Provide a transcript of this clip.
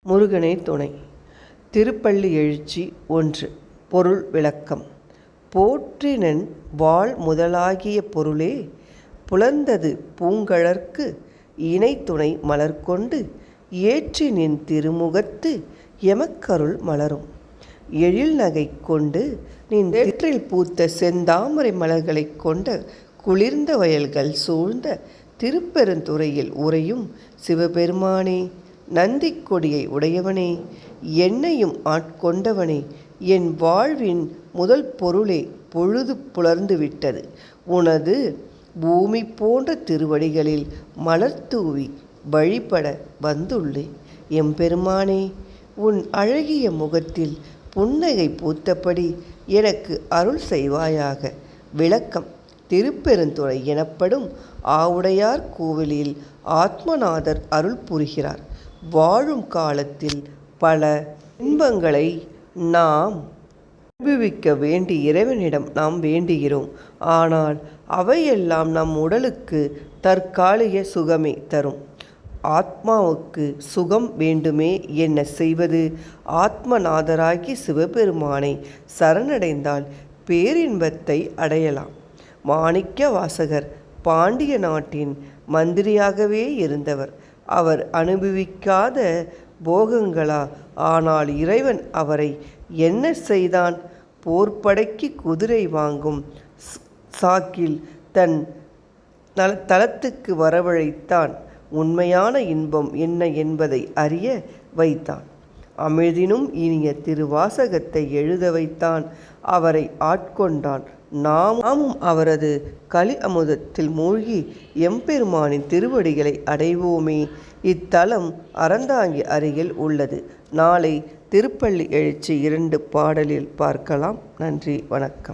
முருகனே துணை. திருப்பள்ளி எழுச்சி 1. பொருள் விளக்கம். போற்றினன் வாழ் முதலாகிய பொருளே புலர்ந்தது பூங்கழற்கு இணைத்துணை மலர்கொண்டு ஏற்றினின் திருமுகத்து எமக்கருள் மலரும் எழில்நகை கொண்டு நின் தெற்றில் பூத்த செந்தாமரை மலர்களைக் கொண்ட குளிர்ந்த வயல்கள் சூழ்ந்த திருப்பெருந்துறையில் உறையும் சிவபெருமானே, நந்திக் கொடியை உடையவனே, என்னையும் ஆட்கொண்டவனே, என் வாழ்வின் முதல் பொருளே, பொழுது புலர்ந்து விட்டது. உனது பூமி போன்ற திருவடிகளில் மலர் தூவி வழிபட வந்துள்ளேன். எம்பெருமானே, உன் அழகிய முகத்தில் புன்னகை பூத்தபடி எனக்கு அருள் செய்வாயாக. விளக்கம். திருப்பெருந்துறை எனப்படும் ஆவுடையார் கோவிலில் ஆத்மநாதர் அருள் புரிகிறார். வாழும் காலத்தில் பல இன்பங்களை நாம் அனுபவிக்க வேண்டி இறைவனிடம் நாம் வேண்டுகிறோம். ஆனால் அவையெல்லாம் நம் உடலுக்கு தற்காலிக சுகமே தரும். ஆத்மாவுக்கு சுகம் வேண்டுமே என்ன செய்வது? ஆத்மநாதராகி சிவபெருமானை சரணடைந்தால் பேரின்பத்தை அடையலாம். மாணிக்க வாசகர் பாண்டிய நாட்டின் மந்திரியாகவே இருந்தவர். அவர் அனுபவிக்காத போகங்களா? ஆனால் இறைவன் அவரை என்ன செய்தான்? போர்ப்படைக்கு குதிரை வாங்கும் சாக்கில் தன் தலத்துக்கு வரவழைத்தான். உண்மையான இன்பம் என்ன என்பதை அறிய வைத்தான். அமிழ்தினும் இனிய திருவாசகத்தை எழுத வைத்தான். அவரை ஆட்கொண்டான். நாமும் அவரது கலி அமுதத்தில் மூழ்கி எம்பெருமானின் திருவடிகளை அடைவோமே. இத்தலம் அறந்தாங்கி அருகில் உள்ளது. நாளை திருப்பள்ளி எழுச்சி 2 பாடலில் பார்க்கலாம். நன்றி, வணக்கம்.